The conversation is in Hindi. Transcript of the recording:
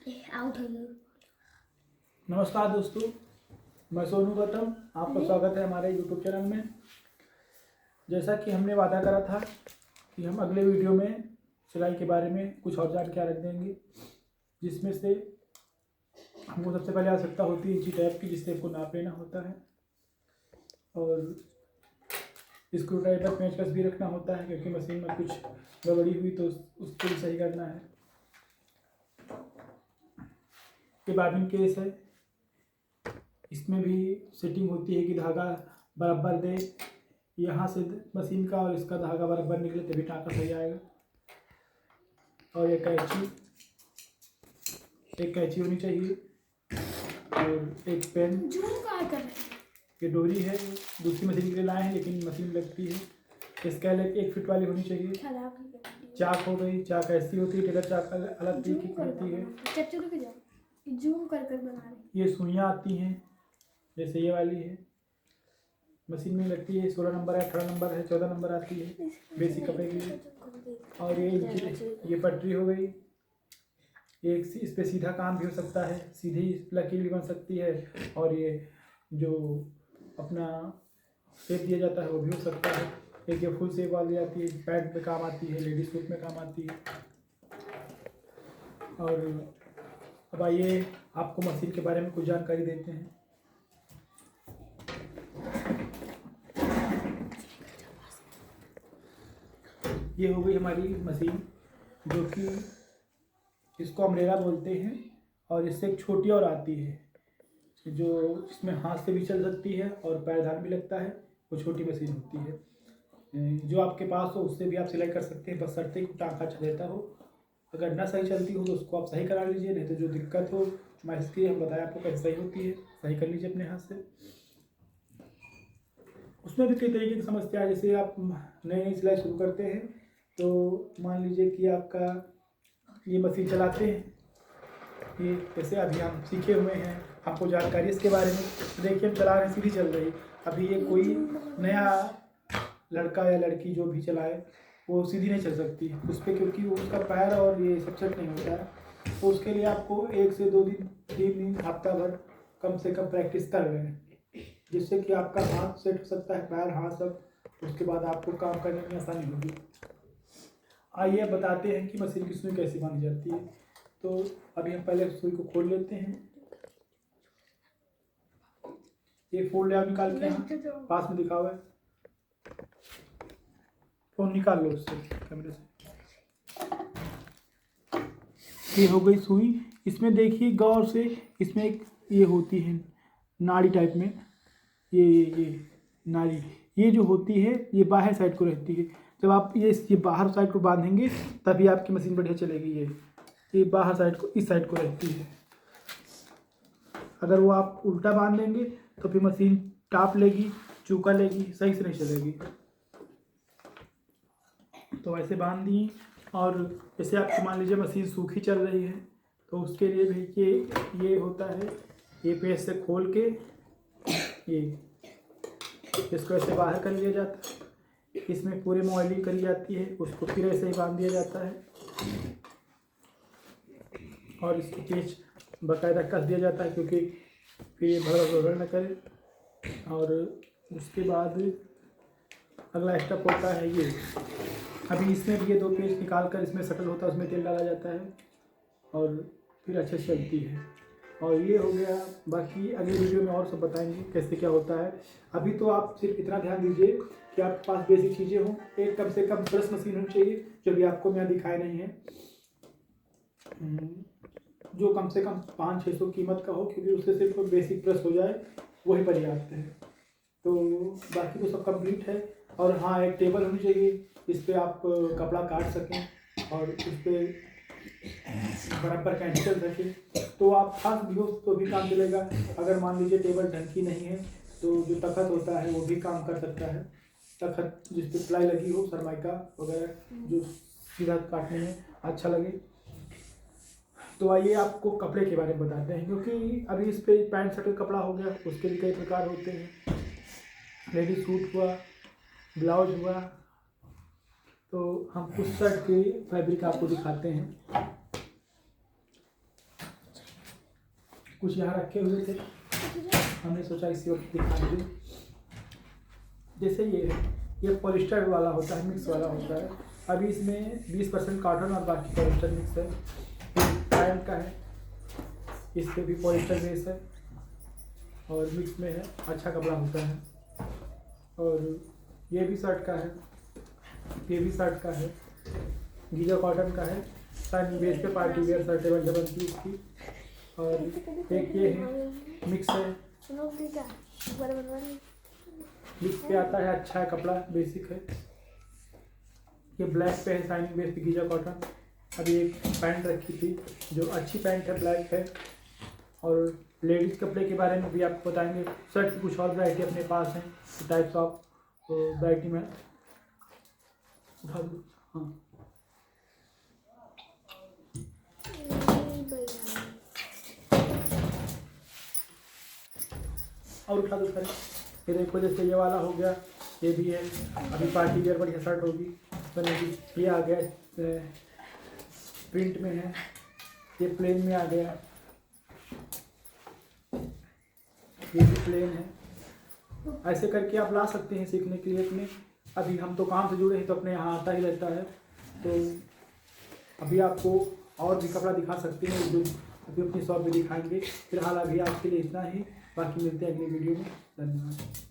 आउट हो गई। नमस्कार दोस्तों, मैं सोनू गौतम, आपका स्वागत है हमारे यूट्यूब चैनल में। जैसा कि हमने वादा करा था कि हम अगले वीडियो में सिलाई के बारे में कुछ और जानकारी रख देंगे, जिसमें से हमको सबसे पहले आवश्यकता होती है इंची टेप की, जिससे हमको नाप लेना होता है, और स्क्रू ड्राइवर पेंचकस भी रखना होता है, क्योंकि मशीन में कुछ गड़बड़ी हुई तो उसको भी सही करना है। ये बाबिन केस है, इसमें भी सेटिंग होती है कि धागा बराबर दे, यहाँ से मशीन का और इसका धागा बराबर निकले तभी टाँका सही आएगा। और एक कैंची होनी चाहिए, और एक पेन। ये डोरी है, दूसरी मशीन के लिए लाए हैं लेकिन मशीन लगती है। स्केल 1 फीट वाली होनी चाहिए। चाक हो गई, चाक ऐसी होती है, टेलर चाक अलग तरीके की होती है। ये सुइयाँ आती हैं, जैसे ये वाली है, मशीन में लगती है। 16 नंबर है, 18 नंबर है, 14 नंबर आती है बेसिक कपड़े के लिए। और ये पटरी हो गई। एक इस पर सीधा काम भी हो सकता है, सीधी लकीर भी बन सकती है, और ये जो अपना शेप दिया जाता है वो भी हो सकता है। एक ये फुल शेप वाली आती है, पैंट में काम आती है, लेडीज सूट में काम आती है। और अब आइए आपको मशीन के बारे में कुछ जानकारी देते हैं। ये हो गई हमारी मशीन, जो कि इसको अम्ब्रेला बोलते हैं, और इससे एक छोटी और आती है जो इसमें हाथ से भी चल सकती है और पैरदान भी लगता है। वो छोटी मशीन होती है, जो आपके पास हो उससे भी आप सिलाई कर सकते हैं, बशर्ते कि टाँका अच्छा देता हो। अगर ना सही चलती हो तो उसको आप सही करा लीजिए, नहीं तो जो दिक्कत हो मैं इसकी हम बताया आपको कैसे सही होती है, सही कर लीजिए अपने हाथ से। उसमें भी कई तरीके की समस्या है, जैसे आप नई सिलाई शुरू करते हैं तो मान लीजिए कि आपका ये मशीन चलाते हैं, ये जैसे अभी हम सीखे हुए हैं, आपको जानकारी इसके बारे में, देखिए हम चला रहे हैं, सीधी चल रही। अभी ये कोई नया लड़का या लड़की जो भी चलाए वो सीधी नहीं चल सकती उस पर, क्योंकि उसका पैर और ये सब सेट नहीं होता है। तो उसके लिए आपको 1 से 2 दिन 3 दिन हफ्ता भर कम से कम प्रैक्टिस कर रहे हैं, जिससे कि आपका हाथ सेट हो सकता है, पैर हाथ सब। उसके बाद आपको काम करने में आसानी होगी। आइए बताते हैं कि मशीन की सुई कैसे बांधी जाती है। तो अभी हम पहले सुई को खोल लेते हैं। ये फोल्ड आप निकाल के यहाँ पास में दिखा हुआ है, फोन निकाल लो उससे कैमरे से। ये हो गई सुई। इसमें देखिए गौर से, इसमें एक ये होती है नाड़ी टाइप में, ये नाड़ी, ये जो होती है ये बाहर साइड को रहती है। जब आप ये बाहर साइड को बांधेंगे तभी आपकी मशीन बढ़िया चलेगी। ये बाहर साइड को इस साइड को रहती है। अगर वो आप उल्टा बांध देंगे तो फिर मशीन टाप लेगी, चूका लेगी, सही से नहीं चलेगी। तो ऐसे बांध दी। और जैसे आपको मान लीजिए मशीन सूखी चल रही है तो उसके लिए भी ये होता है, ये पेज से खोल के ये इसको ऐसे बाहर कर लिया जाता है, इसमें पूरे मॉइलिंग करी जाती है, उसको फिर ऐसे ही बांध दिया जाता है, और इसकी पेच बाकायदा कस दिया जाता है, क्योंकि फिर ये भगड़ न करे। और उसके बाद अगला स्टेप होता है ये, अभी इसमें भी ये 2 पेच निकाल कर इसमें शटल होता है, उसमें तेल डाला जाता है और फिर अच्छे से चलती है। और ये हो गया। बाकी अगले वीडियो में और सब बताएंगे कैसे क्या होता है। अभी तो आप सिर्फ इतना ध्यान दीजिए कि आपके पास बेसिक चीज़ें हों। एक कम से कम ब्रश मशीन होनी चाहिए, जो भी आपको मैं दिखाए नहीं है, जो कम से कम 500-600 कीमत का हो, क्योंकि उससे सिर्फ बेसिक ब्रश हो जाए वही पर्याप्त है। तो बाकी तो सब कंप्लीट है। और हाँ, एक टेबल होनी चाहिए इस पर आप कपड़ा काट सकें और उस पर बराबर कैंची रखें, तो आप फास्ट भी हो तो भी काम चलेगा। अगर मान लीजिए टेबल ढंग की नहीं है तो जो तखत होता है वो भी काम कर सकता है। तखत जिस पर प्लाई लगी हो, सरमाइका वगैरह, जो सीधा काटने में अच्छा लगे। तो आइए आपको कपड़े के बारे में बताते हैं, क्योंकि अभी इस पर पैंट शर्ट का कपड़ा हो गया, उसके भी कई प्रकार होते हैं। लेडीज सूट हुआ, ब्लाउज हुआ, तो हम कुछ शर्ट के फैब्रिक आपको दिखाते हैं। कुछ यहाँ रखे हुए थे, हमने सोचा इसी वक्त दिखा दें। जैसे ये पॉलिस्टर वाला होता है, मिक्स वाला होता है। अभी इसमें 20% कॉटन और बाकी पॉलिस्टर मिक्स है। पैंट का है, इस पर भी पॉलिस्टर बेस है और मिक्स में है, अच्छा कपड़ा होता है। और ये भी शर्ट का है, ये भी शर्ट का है, गीजा कॉटन का है। शाइनिंग बेस पे पार्टी वेयर शर्टें डबल की इसकी। और एक ये है, मिक्स है, मिक्स पे आता है, अच्छा है कपड़ा, बेसिक है। ये ब्लैक पे है, शाइनिंग बेस पे गीजा कॉटन। अभी एक पैंट रखी थी जो अच्छी पैंट है, ब्लैक है। और लेडीज़ कपड़े के बारे में भी आपको बताएंगे। शर्ट की कुछ और वैरायटी अपने पास है, टाइप्स ऑफ वैरायटी में उठा दो। हाँ, और उठा दो सर। ये देखो, जैसे ये वाला हो गया, ये भी है। अभी पार्टी वेयर बढ़िया शर्ट होगी बनेगी। ये आ गया प्रिंट में है, ये प्लेन में आ गया, ये भी प्लेन है। ऐसे करके आप ला सकते हैं सीखने के लिए अपने। अभी हम तो काम से जुड़े हैं तो अपने यहाँ आता ही रहता है। तो अभी आपको और भी कपड़ा दिखा सकते हैं जो अभी अपनी शॉप में दिखाएंगे। फिलहाल अभी आपके लिए इतना ही, बाकी मिलते हैं अगली वीडियो में। धन्यवाद।